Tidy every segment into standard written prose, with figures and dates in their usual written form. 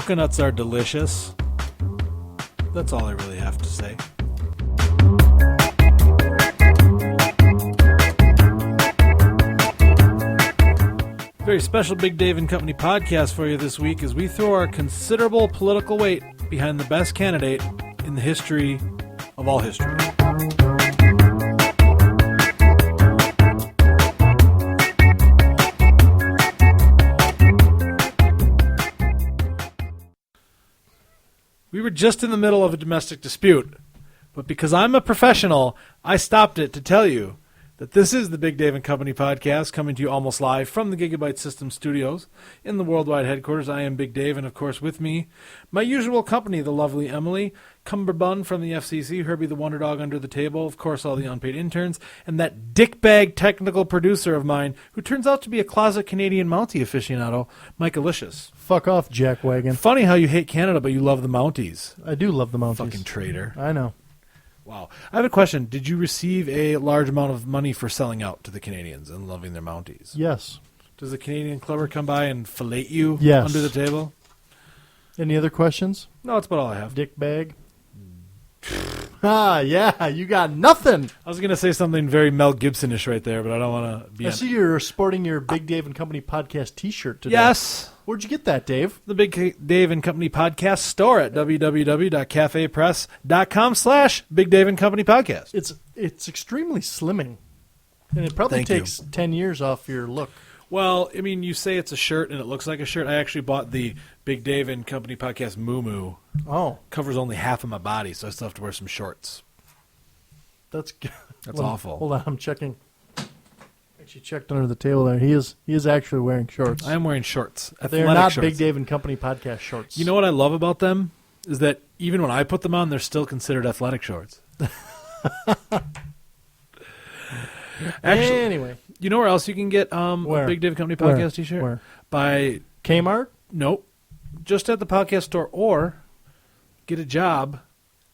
Coconuts are delicious. That's all I really have to say. Very special Big Dave and Company podcast for you this week as we throw our considerable political weight behind the best candidate in the history of all history. We were just in the middle of a domestic dispute, but because I'm a professional, I stopped it to tell you that this is the Big Dave and Company podcast coming to you almost live from the Gigabyte System studios in the worldwide headquarters. I am Big Dave, and of course with me, my usual company, the lovely Emily, Cumberbun from the FCC, Herbie the Wonder Dog under the table, of course all the unpaid interns, and that dickbag technical producer of mine who turns out to be a closet Canadian Mountie aficionado, Mike Alicious. Fuck off, jackwagon. Funny how you hate Canada, but you love the Mounties. I do love the Mounties. Fucking traitor. I know. Wow. I have a question. Did you receive a large amount of money for selling out to the Canadians and loving their Mounties? Yes. Does the Canadian Clubber come by and fillet you Yes. under the table? Any other questions? No, that's about all I have. Dick bag. Yeah, you got nothing. I was going to say something very Mel Gibson-ish right there, but I don't want to be I see you're sporting your Big Dave and Company podcast t-shirt today. Yes. Where'd you get that, Dave? The Big Dave and Company podcast store at www.cafepress.com/Big Dave and Company podcast. It's extremely slimming. And it probably Thank takes 10 years off your look. Well, I mean, you say it's a shirt and it looks like a shirt. I actually bought the Big Dave and Company podcast Moo. Oh. Covers only half of my body, so I still have to wear some shorts. That's awful. Hold on, I'm checking. Actually checked under the table there. He is actually wearing shorts. I am wearing shorts. They're not shorts. Big Dave and Company podcast shorts. You know what I love about them? Is that even when I put them on, they're still considered athletic shorts. Actually, anyway. You know where else you can get a Big Dave Company podcast t-shirt? Where? By Kmart? Nope. Just at the podcast store, or get a job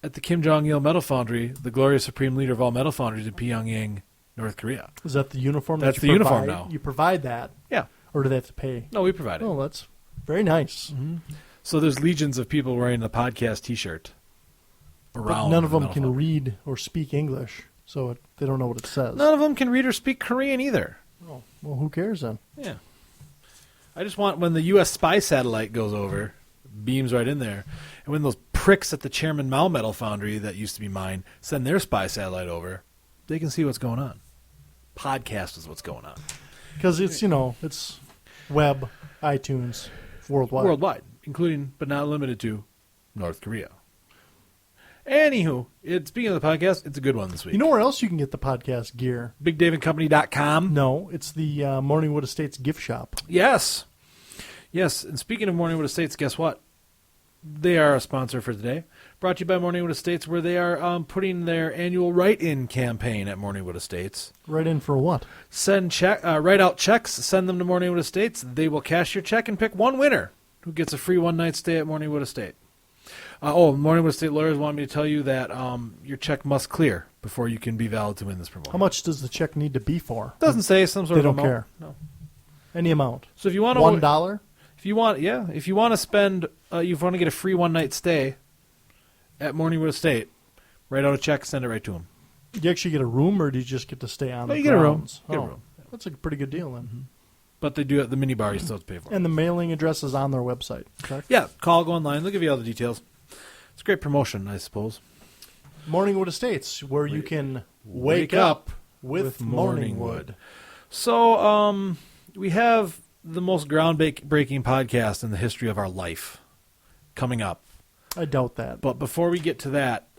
at the Kim Jong-il Metal Foundry, the glorious supreme leader of all metal foundries in Pyongyang, North Korea. Is that the uniform? That's that the you uniform provide? now. You provide that? Yeah. Or do they have to pay? No, we provide it. Oh, that's very nice. Mm-hmm. So there's legions of people wearing the podcast t-shirt around. But none of them Metal can Foundry. read or speak English, so they don't know what it says. None of them can read or speak Korean either. Oh, well, who cares then? Yeah. I just want when the U.S. spy satellite goes over, beams right in there, and when those pricks at the Chairman Mao Metal Foundry that used to be mine send their spy satellite over, they can see what's going on. Podcast is what's going on. Because it's, it's web, iTunes, worldwide. Worldwide, including but not limited to North Korea. Anywho, speaking of the podcast, it's a good one this week. You know where else you can get the podcast gear? BigDaveandCompany.com. No, it's the Morningwood Estates gift shop. Yes. Yes, and speaking of Morningwood Estates, guess what? They are a sponsor for today. Brought to you by Morningwood Estates, where they are putting their annual write-in campaign at Morningwood Estates. Write in for what? Write out checks, send them to Morningwood Estates. They will cash your check and pick one winner who gets a free one-night stay at Morningwood Estate. Morningwood Estate lawyers want me to tell you that your check must clear before you can be valid to win this promotion. How much does the check need to be for? Doesn't say some sort they of don't amount. care. No. Any amount. So if you want $1? if you want to spend, you want to get a free one-night stay at Morningwood Estate, write out a check, send it right to them. Do you actually get a room, or do you just get to stay on the you get a room. grounds? Get a room. That's a pretty good deal then. Mm-hmm. But they do at the minibar, you still have to pay for it. And the mailing address is on their website, correct? Yeah, call, go online. They'll give you all the details. It's a great promotion, I suppose. Morningwood Estates, where you can wake up with Morningwood. So, we have the most groundbreaking podcast in the history of our life coming up. I doubt that. But before we get to that,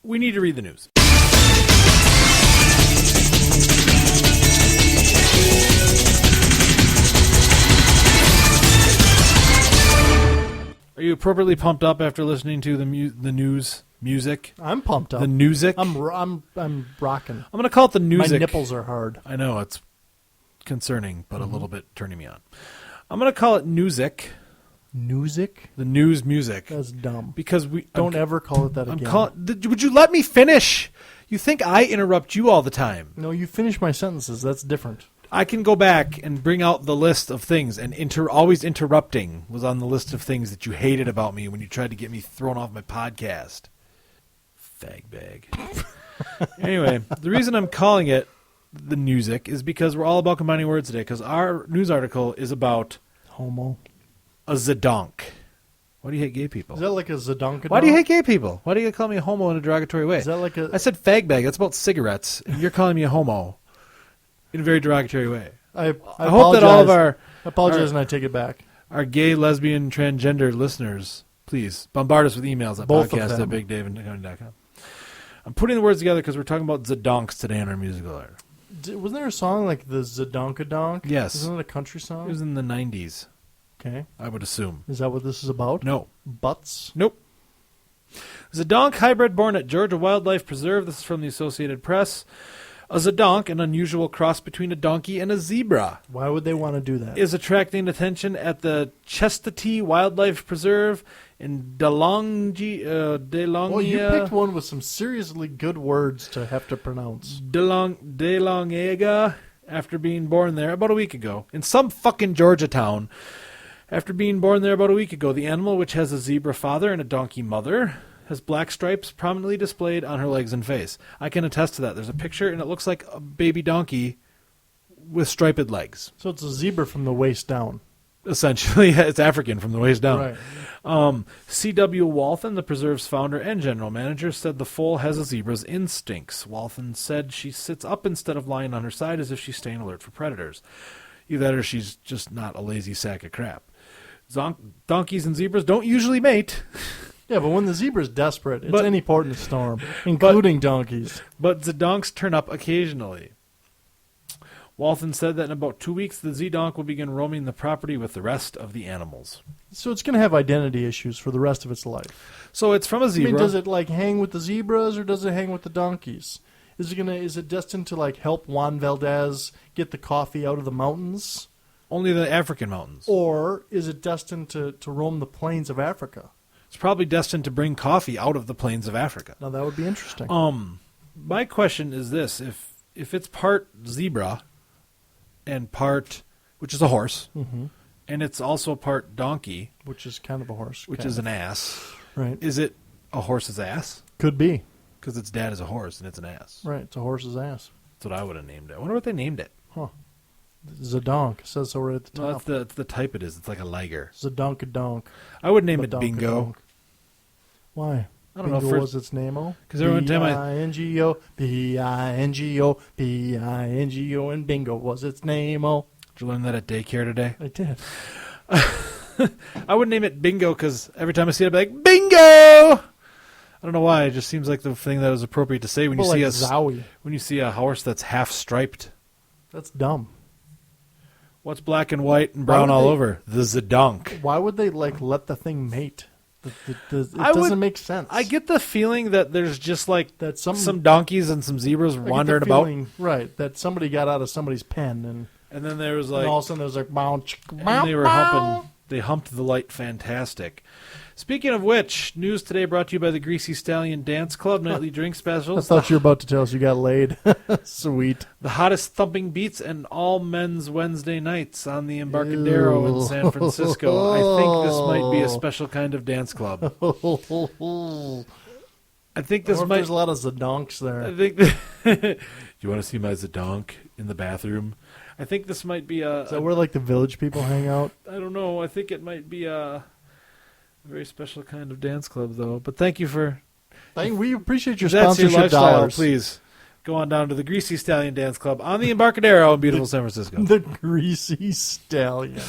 we need to read the news. Are you appropriately pumped up after listening to the news music? I'm pumped up. The music? I'm rocking. I'm going to call it the music. My nipples are hard. I know, it's concerning, but a little bit turning me on. I'm going to call it Newsic. Newsic? The news music. That's dumb. Because we don't ever call it that again. Would you let me finish? You think I interrupt you all the time? No, you finish my sentences. That's different. I can go back and bring out the list of things, and always interrupting was on the list of things that you hated about me when you tried to get me thrown off my podcast. Fag bag. Anyway, the reason I'm calling it the music is because we're all about combining words today, because our news article is about Homo. a zadonk. Why do you hate gay people? Is that like a zadonkadonk? Why do you hate gay people? Why do you call me a homo in a derogatory way? Is that like a... I said fag bag. That's about cigarettes. And you're calling me a homo in a very derogatory way. I hope that all of I apologize and I take it back. our gay, lesbian, transgender listeners, please bombard us with emails at Both of podcast@bigdaveandtony.com. I'm putting the words together because we're talking about zadonks today in our musical hour. Wasn't there a song like the Zadonkadonk? Yes. Isn't it a country song? It was in the 90s, Okay. I would assume. Is that what this is about? No. Butts? Nope. Zadonk hybrid born at Georgia Wildlife Preserve. This is from the Associated Press. A zadonk, an unusual cross between a donkey and a zebra, Why would they want to do that? is attracting attention at the Chastity Wildlife Preserve in Delongia. Well, you picked one with some seriously good words to have to pronounce. Delonega after being born there about a week ago. In some fucking Georgia town. After being born there about a week ago, the animal, which has a zebra father and a donkey mother, has black stripes prominently displayed on her legs and face. I can attest to that. There's a picture, and it looks like a baby donkey with striped legs. So it's a zebra from the waist down. Essentially, it's African from the waist down. Right. C.W. Walton, the preserve's founder and general manager, said the foal has a zebra's instincts. Walton said she sits up instead of lying on her side as if she's staying alert for predators. Either that or she's just not a lazy sack of crap. Donkeys and zebras don't usually mate, Yeah, but when the zebra's desperate, it's But- any port in the storm, including donkeys. but zadonks turn up occasionally. Walton said that in about 2 weeks, the Zedonk will begin roaming the property with the rest of the animals. So it's going to have identity issues for the rest of its life. So it's from a I zebra. mean, does it like hang with the zebras or does it hang with the donkeys? Is it destined to like help Juan Valdez get the coffee out of the mountains? Only the African mountains. Or is it destined to roam the plains of Africa? It's probably destined to bring coffee out of the plains of Africa. Now that would be interesting. My question is this: if it's part zebra and part, which is a horse, Mm-hmm. and it's also part donkey, Which is kind of a horse. which kind is of. an ass, Right. is it a horse's ass? Could be. Because its dad is a horse and it's an ass. Right. It's a horse's ass. That's what I would have named it. I wonder what they named it. Huh. Zadonk. It says so right at the No, top. that's the type it is. It's like a liger. Zadonkadonk. I would name it Bingo. Badonkadonk. Why? I don't know. Bingo For, was its name-o? 'Cause every time I- B-I-N-G-O, B-I-N-G-O, B-I-N-G-O, and bingo was its name-o. did you learn that at daycare today? I did. I would name it Bingo because every time I see it, I'd be like, Bingo! I don't know why. It just seems like the thing that is appropriate to say when you Well, see like Zowie. when you see a horse that's half striped. That's dumb. What's black and white and brown would all they- over? The Zadonk. Why would they like let the thing mate? It I doesn't would- make sense. I get the feeling that there's just like that some donkeys and some zebras I get the wandering about, feeling, right? That somebody got out of somebody's pen and then there was and like, all of a sudden there was like bounce. and they were humping. They humped the light fantastic. Speaking of which, news today brought to you by the Greasy Stallion Dance Club nightly drink I specials. thought you were about to tell us you got laid. Sweet. The hottest thumping beats and all men's Wednesday nights on the Embarcadero in Ew. San Francisco. I think this might be a special kind of dance club. I think this might. There's a lot of zadonks I there. think. You want to see my Zadonk in the bathroom? I think this might be a. Is that where like the village people hang out? I don't know. I think it might be a very special kind of dance club, though. But thank you for. We appreciate your If that's your sponsorship lifestyle, dollars. please go on down to the Greasy Stallion Dance Club on the Embarcadero in beautiful San Francisco. The greasy stallion.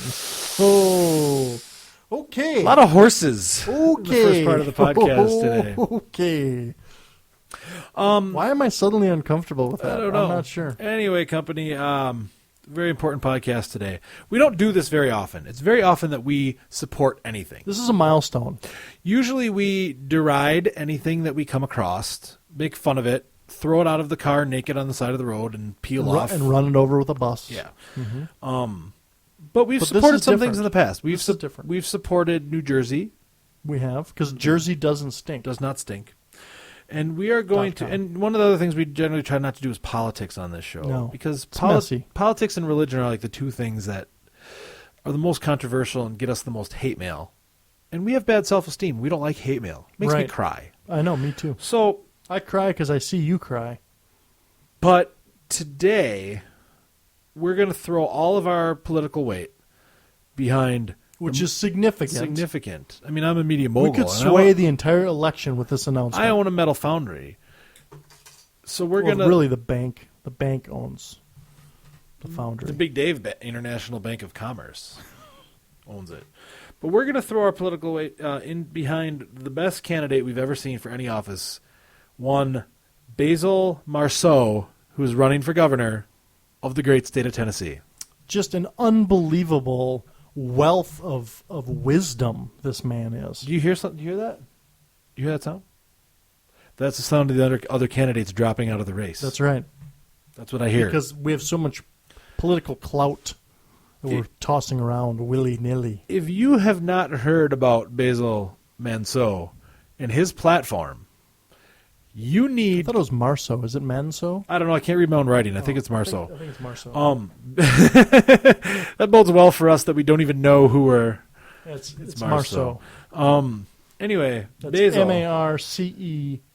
Oh, okay. A lot of horses. Okay. In the first part of the podcast today. Okay. Why am I suddenly uncomfortable with that? I don't know. I'm not sure. Anyway, company, very important podcast today. We don't do this very often. It's very often that we support anything. This is a milestone. Usually we deride anything that we come across, make fun of it, throw it out of the car naked on the side of the road and peel off. And run it over with a bus. Yeah. Mm-hmm. But we've But this supported is some different. things in the past. This is different. We've supported New Jersey. We have, because Jersey doesn't stink. Does not stink. And we are going to, .com. and one of the other things we generally try not to do is politics on this show. No, because it's messy. politics and religion are like the two things that are the most controversial and get us the most hate mail. And we have bad self-esteem. We don't like hate mail. It makes me Right. cry. I know, me too. So, I cry because I see you cry. but today, we're going to throw all of our political weight behind Which is significant. significant. I mean, I'm a media mogul. We could and sway the entire election with this announcement. I own a metal foundry. So we're Well, going to... really, the bank owns the foundry. The Big Dave International Bank of Commerce owns it. But we're going to throw our political weight in behind the best candidate we've ever seen for any office, one Basil Marceau, who is running for governor of the great state of Tennessee. Just an unbelievable wealth of wisdom this man is. Do you hear something? Do you hear that? Do you hear that sound? That's the sound of the other candidates dropping out of the race. That's right. That's what I hear. Because we have so much political clout that we're tossing around willy-nilly. If you have not heard about Basil Marceau and his platform, you I need... thought it was Marceau. Is it Manso? I don't know. I can't read my own writing. I think it's Marceau. I think it's Marceau. That bodes well for us that we don't even know who we're... it's Marceau. Marceau. Anyway, That's Basil.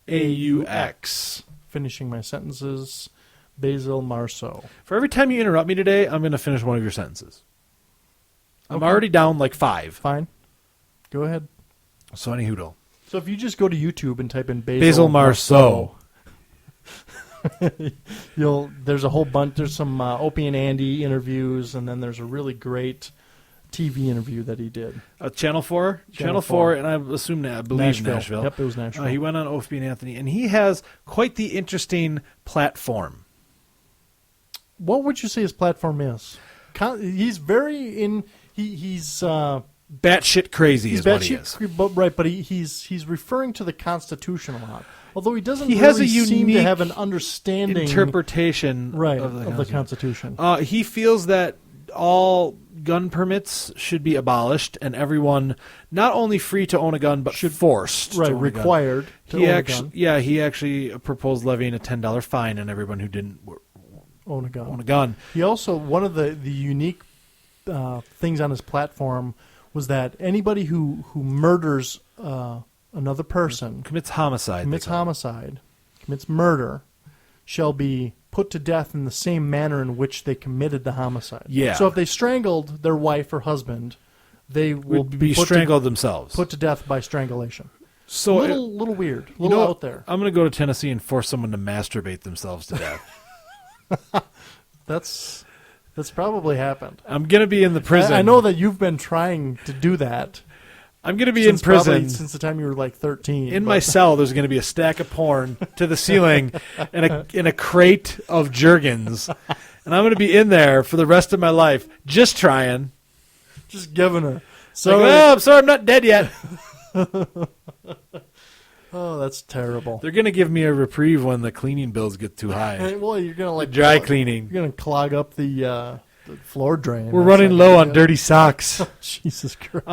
M-A-R-C-E-A-U-X. Finishing my sentences. Basil Marceau. For every time you interrupt me today, I'm going to finish one of your sentences. I'm Okay. already down like 5. Fine. Go ahead. So any hoodle. So if you just go to YouTube and type in Basil Marceau. There's a whole bunch. There's some Opie and Andy interviews, and then there's a really great TV interview that he did. Channel 4? Channel 4, and I believe Nashville. Yep, it was Nashville. He went on Opie and Anthony, and he has quite the interesting platform. What would you say his platform is? He's very in. He's Batshit crazy he's is what he is. right, but he's referring to the Constitution a lot. Although he doesn't He really has a seem to unique have an understanding Interpretation right of the Constitution. He feels that all gun permits should be abolished and everyone not only free to own a gun but forced to Right, own a gun. required to own a gun. Yeah, he actually proposed levying a $10 fine on everyone who didn't Own a gun. own a gun. He also, one of the unique things on his platform was that anybody who murders another person, Commits homicide. commits murder, shall be put to death in the same manner in which they committed the homicide. Yeah. So if they strangled their wife or husband, they will Would be put strangled themselves. put to death by strangulation. So little weird, you know, out there. I'm going to go to Tennessee and force someone to masturbate themselves to death. That's probably happened. I'm going to be in the prison. I know that you've been trying to do that. I'm going to be Since in prison. probably since the time you were like 13. In my cell, there's going to be a stack of porn to the ceiling and a crate of Jergens. And I'm going to be in there for the rest of my life just trying. just giving her. So, So I'm sorry, I'm not dead yet. oh, that's terrible. They're going to give me a reprieve when the cleaning bills get too high. Well, you're gonna like Dry cleaning. You're gonna clog up the floor drain. We're That's running not low gonna on be dirty socks. good. Jesus Christ.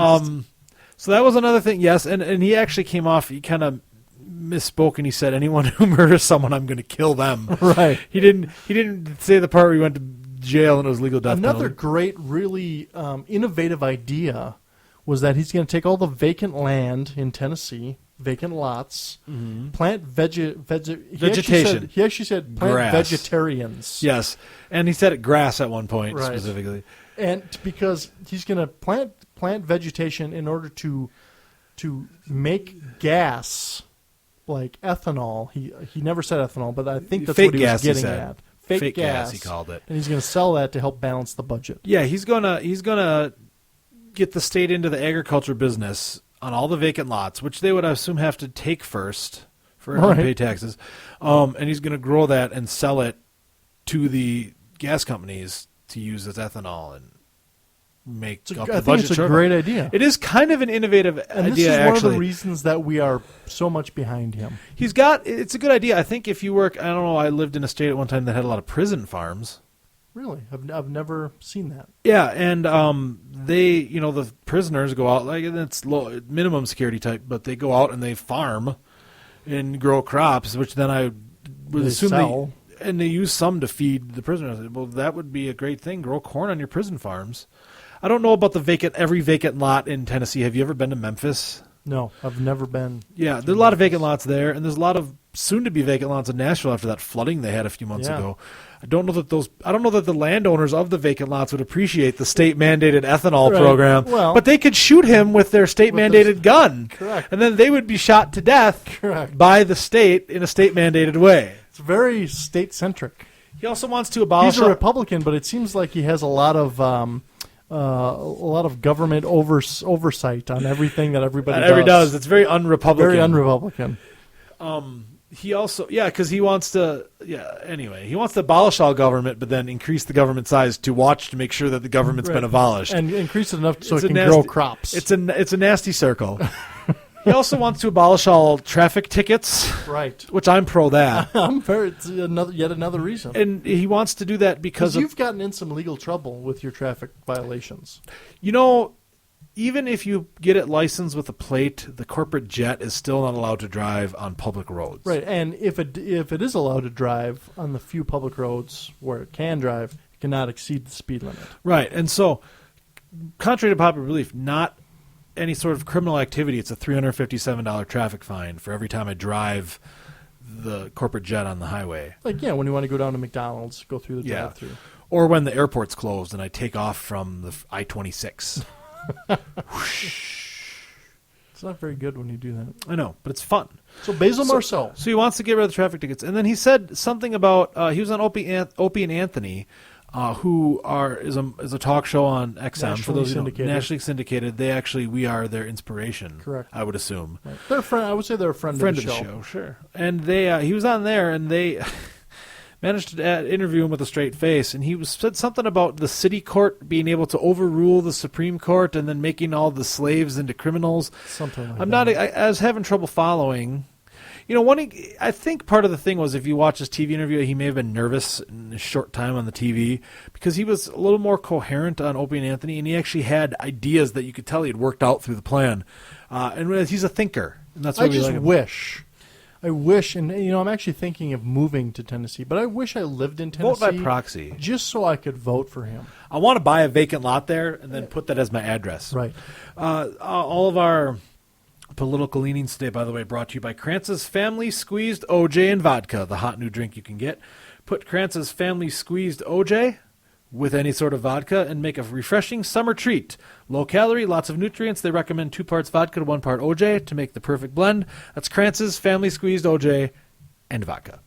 So that was another thing, yes. And he actually came off, he kind of misspoke and he said, anyone who murders someone, I'm going to kill them. Right. He didn't say the part where he went to jail and it was legal death Another penalty. great, really innovative idea was that he's going to take all the vacant land in Tennessee, vacant lots, plant Vegetation. He actually said plant Grass. vegetarians. Yes. And he said it grass at one point Right. specifically. And because he's going to plant vegetation in order to make gas like ethanol. He never said ethanol, but I think that's Fake what he was gas, he getting said. at. Fake gas, he called it. And he's going to sell that to help balance the budget. Yeah, he's gonna get the state into the agriculture business on all the vacant lots, which they would I assume have to take first for Right. pay taxes. And he's gonna grow that and sell it to the gas companies to use as ethanol and make up the I think budget it's a shortfall. great idea. It is kind of an innovative And this idea, is one actually. of the reasons that we are so much behind him. It's a good idea. I think if you work, I don't know, I lived in a state at one time that had a lot of prison farms. Really, I've never seen that. Yeah, and they, the prisoners go out, like, and it's low, minimum security type, but they go out and they farm and grow crops, which then I would They assume sell. and they use some to feed the prisoners. Well, that would be a great thing. Grow corn on your prison farms. I don't know about every vacant lot in Tennessee. Have you ever been to Memphis? No, I've never been. Yeah, there's a lot of vacant lots there, and there's a lot of soon-to-be vacant lots in Nashville after that flooding they had a few months Yeah. ago. I don't know that the landowners of the vacant lots would appreciate the state-mandated ethanol Right. program, Well- but they could shoot him with their state-mandated gun, Correct. and then they would be shot to death Correct. by the state in a state-mandated way. It's very state-centric. He also wants to abolish. He's a Republican, but it seems like he has a lot of government oversight on everything that everybody does. It's very un-Republican. Very un-Republican. He also, because he wants to, anyway, he wants to abolish all government, but then increase the government size to watch to make sure that the government's been abolished. And increase it enough so It's it a can grow crops. It's a nasty circle. He also wants to abolish all traffic tickets, right. which I'm pro that. It's yet another reason. And he wants to do that because Because you've gotten in some legal trouble with your traffic violations. even if you get it licensed with a plate, the corporate jet is still not allowed to drive on public roads. Right, and if it is allowed to drive on the few public roads where it can drive, it cannot exceed the speed limit. Right, and so, contrary to popular belief, not any sort of criminal activity. It's a $357 traffic fine for every time I drive the corporate jet on the highway. Like, when you want to go down to McDonald's, go through the Yeah. drive-thru. Or when the airport's closed and I take off from the I-26. It's not very good when you do that. I know, but it's fun. So Basil Marceau. So he wants to get rid of the traffic tickets. And then he said something about, he was on Opie and Anthony, who is a talk show on XM. For those who don't, nationally syndicated. We are their inspiration. Correct. I would assume. Right. They're a friend. I would say they're a friend of the show. Sure. And he was on there, and they managed to interview him with a straight face, and he said something about the city court being able to overrule the Supreme Court and then making all the slaves into criminals. Something like that. I was having trouble following. I think part of the thing was if you watch his TV interview, he may have been nervous in a short time on the TV because he was a little more coherent on Opie and Anthony, and he actually had ideas that you could tell he had worked out through the plan. And he's a thinker, and that's what I wish, and I'm actually thinking of moving to Tennessee, but I wish I lived in Tennessee. Vote by proxy. Just so I could vote for him. I want to buy a vacant lot there and then put that as my address. Right. All of our political leanings today, by the way, brought to you by Krantz's Family Squeezed OJ and Vodka, the hot new drink you can get. Put Krantz's Family Squeezed OJ with any sort of vodka and make a refreshing summer treat. Low calorie, lots of nutrients. They recommend 2 parts vodka to 1 part OJ to make the perfect blend. That's Krantz's Family Squeezed OJ and Vodka.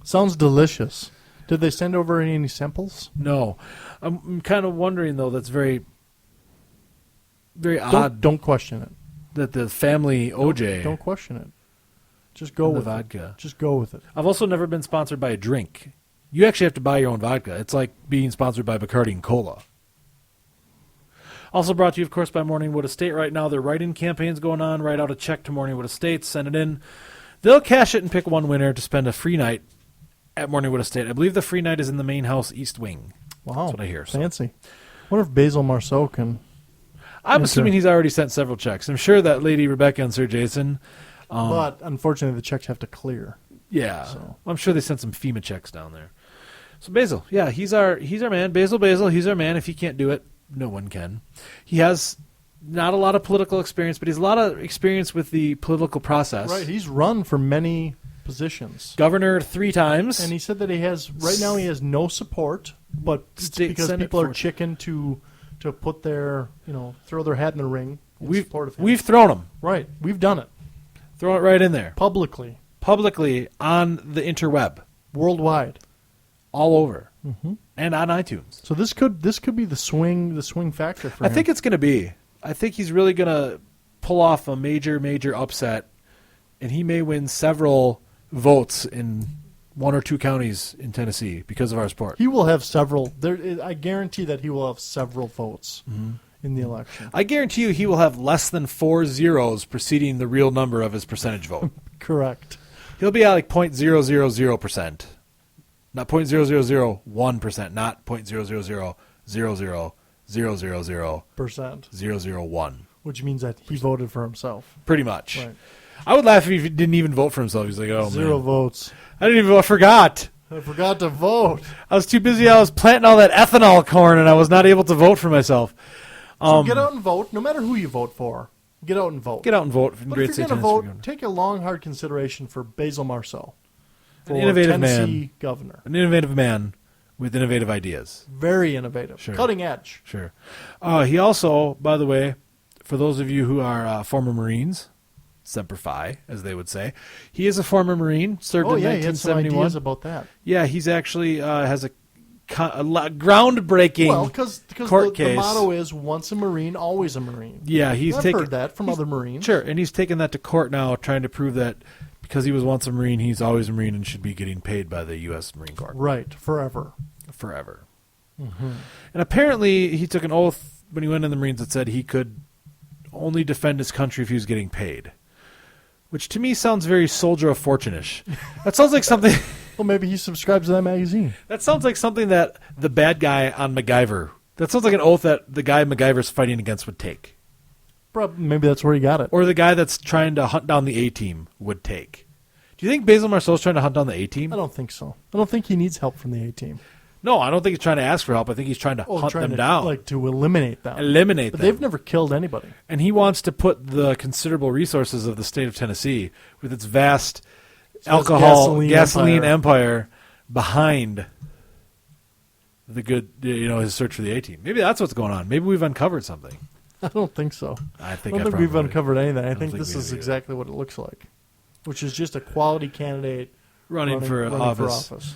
Sounds delicious. Did they send over any samples? No. I'm kind of wondering, though, that's very, very odd Don't question it. that the family OJ Don't question it. Just go and the with vodka. it. Just go with it. I've also never been sponsored by a drink. You actually have to buy your own vodka. It's like being sponsored by Bacardi and Cola. Also brought to you, of course, by Morningwood Estate. Right now, their write-in campaign's going on. Write out a check to Morningwood Estate. Send it in. They'll cash it and pick one winner to spend a free night at Morningwood Estate. I believe the free night is in the main house east wing. Wow. That's what I hear. So. Fancy. Wonder if Basil Marceau can... I'm assuming he's already sent several checks. I'm sure that Lady Rebecca and Sir Jason... but, unfortunately, the checks have to clear. Yeah. So. I'm sure they sent some FEMA checks down there. So Basil, yeah, he's our man. Basil, he's our man. If he can't do it, no one can. He has not a lot of political experience, but he's a lot of experience with the political process. Right. He's run for many positions. Governor 3 times. And he said that he has no support, but it's State because Senate people are 40. chicken to put their, throw their hat in the ring in support of him. We've thrown him. Right. We've done it. Thrown it right in there. Publicly. On the interweb. Worldwide. All over. Mm-hmm. And on iTunes. So this could be the swing factor for him. I think it's going to be. I think he's really going to pull off a major, major upset, and he may win several votes in 1 or 2 counties in Tennessee because of our sport. He will have several. I guarantee that he will have several votes in the election. I guarantee you he will have less than 4 zeros preceding the real number of his percentage vote. Correct. He'll be at like 0.000%. Not 0.0001%, not 0.00000000001. Which means that he voted for himself. Pretty much. Right. I would laugh if he didn't even vote for himself. He's like, oh, Zero man. votes. I didn't even I forgot. I forgot to vote. I was too busy. I was planting all that ethanol corn, and I was not able to vote for myself. So get out and vote, no matter who you vote for. Get out and vote. Get out and vote. But if you're going to vote, take a long, hard consideration for Basil Marceau. For An innovative Tennessee man. governor. An innovative man with innovative ideas. Very innovative. Sure. Cutting edge. Sure. He also, by the way, for those of you who are former Marines, Semper Fi, as they would say, he is a former Marine, served in He had some 1971. ideas about that. Yeah, he's actually has a groundbreaking Well, because court the case. motto is once a Marine, always a Marine. Yeah, he's I've taken heard that from other Marines. Sure, and he's taken that to court now, trying to prove that because he was once a Marine, he's always a Marine and should be getting paid by the U.S. Marine Corps Right, forever. forever. Mm-hmm. And apparently, he took an oath when he went in the Marines that said he could only defend his country if he was getting paid, which to me sounds very Soldier of Fortune-ish. That sounds like something. Well, maybe he subscribes to that magazine. That sounds like something that the bad guy on MacGyver. That sounds like an oath that the guy MacGyver's fighting against would take. Maybe that's where he got it. Or the guy that's trying to hunt down the A-team would take. Do you think Basil Marceau's trying to hunt down the A-team? I don't think so. I don't think he needs help from the A-team. No, I don't think he's trying to ask for help. I think he's trying to hunt them down. Like to eliminate them. Eliminate But them. they've never killed anybody. And he wants to put the considerable resources of the state of Tennessee with its vast gasoline empire behind the good, his search for the A-team. Maybe that's what's going on. Maybe we've uncovered something. I don't think so. I think I don't think we've probably- uncovered anything. I don't think think this we is have either. exactly what it looks like, which is just a quality candidate running for for office office.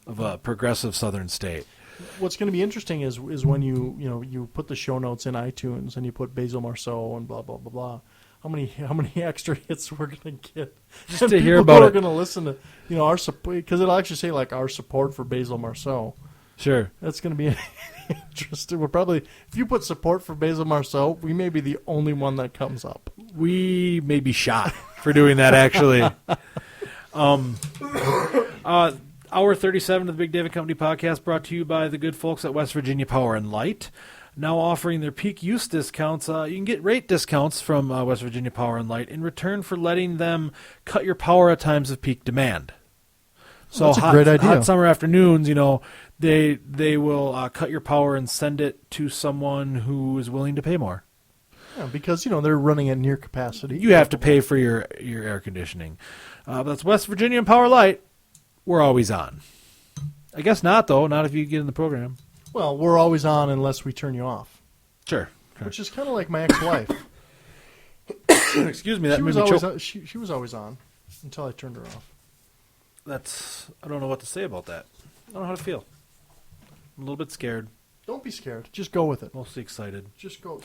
of a progressive southern state. What's going to be interesting is when you put the show notes in iTunes and you put Basil Marceau and blah blah blah blah. How many extra hits we're going to get Just and to hear people about are it. going to listen to our support, because it'll actually say like our support for Basil Marceau. Sure. That's going to be interesting. We're probably, if you put support for Basil Marceau, we may be the only one that comes up. We may be shot for doing that, actually. Hour 37 of the Big David Company podcast brought to you by the good folks at West Virginia Power and Light. Now offering their peak use discounts. You can get rate discounts from West Virginia Power and Light in return for letting them cut your power at times of peak demand. So That's a great idea. Hot summer afternoons, they will cut your power and send it to someone who is willing to pay more. Yeah, because they're running at near capacity. You have to pay for your air conditioning. That's West Virginia and Power Light. We're always on. I guess not, though. Not if you get in the program. Well, we're always on unless we turn you off, Sure. which is kind of like my ex-wife. Excuse me. That she made was me always choke. she was always on until I turned her off. I don't know what to say about that. I don't know how to feel. I'm a little bit scared. Don't be scared. Just go with it. Mostly excited. Just go.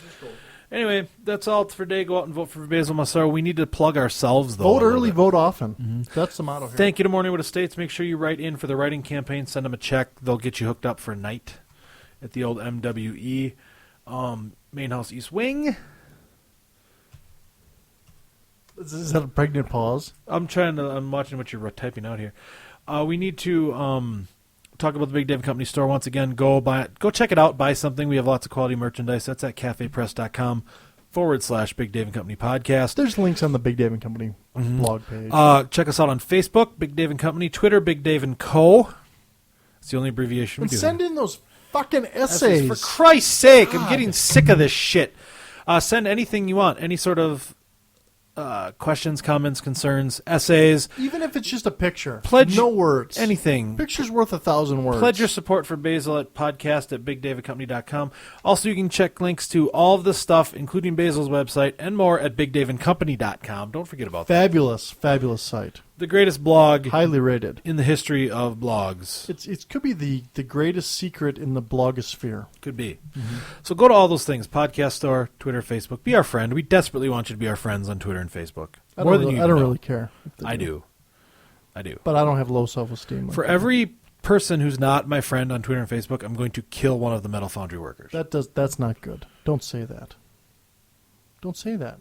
Anyway, that's all for today. Go out and vote for Basil Marceau. We need to plug ourselves, though. Vote a little early, bit. vote often. That's the motto here. Thank you to Morning with Estates. Make sure you write in for the writing campaign. Send them a check. They'll get you hooked up for a night at the old MWE Main House East Wing. Is that a pregnant pause? I'm watching what you're typing out here. We need to talk about the Big David Company store once again. Go check it out. Buy something. We have lots of quality merchandise. That's at cafepress.com/Big David Company podcast. There's links on the Big Dave and Company blog page. Check us out on Facebook, Big Dave and Company. Twitter, Big Dave and Co. It's the only abbreviation we and do. send in those fucking essays. For Christ's sake, I'm God. getting sick of this shit. Send anything you want. Any sort of questions, comments, concerns, essays, Even if it's just a picture. Pledge- no words. anything. Picture's worth 1,000 words. Pledge your support for Basil at podcast@bigdavidcompany.com. Also, you can check links to all of this stuff, including Basil's website and more at bigdavidcompany.com. Don't forget about that. Fabulous, fabulous site. The greatest blog Highly rated. in the history of blogs. It could be the greatest secret in the blogosphere. Could be. So go to all those things. Podcast store, Twitter, Facebook. Be our friend. We desperately want you to be our friends on Twitter and Facebook. I More don't, than really, you I don't know. really care. if they I do. But I don't have low self-esteem. like For that. every person who's not my friend on Twitter and Facebook, I'm going to kill one of the Metal Foundry workers. That's not good. Don't say that. Don't say that.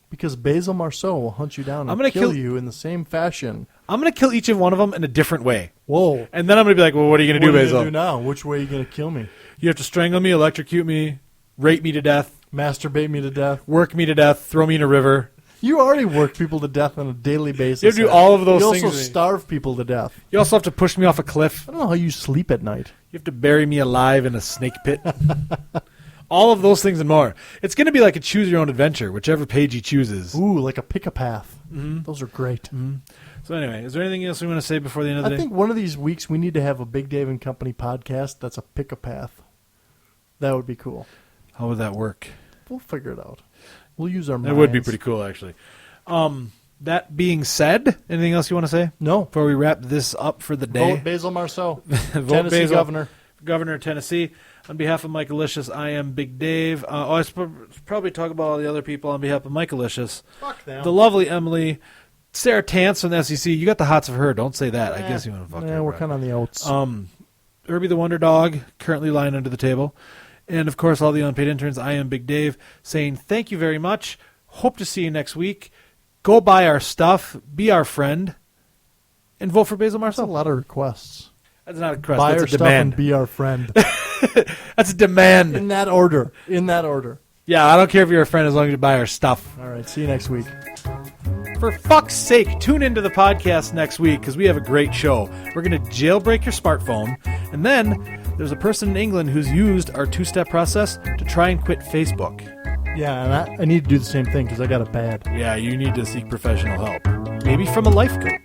Because Basil Marceau will hunt you down I'm and gonna kill kill- you in the same fashion. I'm going to kill each of one of them in a different way. Whoa. And then I'm going to be like, well, what are you going to do, What are you Basil? gonna do now? Which way are you going to kill me? You have to strangle me, electrocute me, rape me to death, Masturbate me to death? work me to death, throw me in a river. You already work people to death on a daily basis. You have to do all of those you things. also starve people to death. You also have to push me off a cliff. I don't know how you sleep at night. You have to bury me alive in a snake pit. All of those things and more. It's going to be like a choose your own adventure, whichever page he chooses. Ooh, like a pick-a-path. Those are great. So anyway, is there anything else we want to say before the end of the day? I think one of these weeks we need to have a Big Dave and Company podcast that's a pick-a-path. That would be cool. How would that work? We'll figure it out. We'll use our minds. That would be pretty cool, actually. That being said, anything else you want to say No. before we wrap this up for the day? Vote Basil Marceau, Vote Tennessee Basil. governor. Governor of Tennessee. On behalf of Michaelicious, I am Big Dave. I probably talk about all the other people on behalf of Michaelicious. Fuck them. The lovely Emily, Sarah Tance from the SEC. You got the hots of her. Don't say that. I guess you want to fuck her. We're bro. kind of on the outs. Herbie the Wonder Dog, currently lying under the table. And, of course, all the unpaid interns. I am Big Dave, saying thank you very much. Hope to see you next week. Go buy our stuff. Be our friend. And vote for Basil That's a Marceau. lot of requests. That's not a request. Buy our That's a stuff and demand. be our friend. That's a demand. In that order. In that order. Yeah, I don't care if you're a friend as long as you buy our stuff. All right. See you next week. For fuck's sake, tune into the podcast next week because we have a great show. We're going to jailbreak your smartphone, and then there's a person in England who's used our two-step process to try and quit Facebook. Yeah, and I need to do the same thing because I got it bad. Yeah, you need to seek professional help. Maybe from a life coach.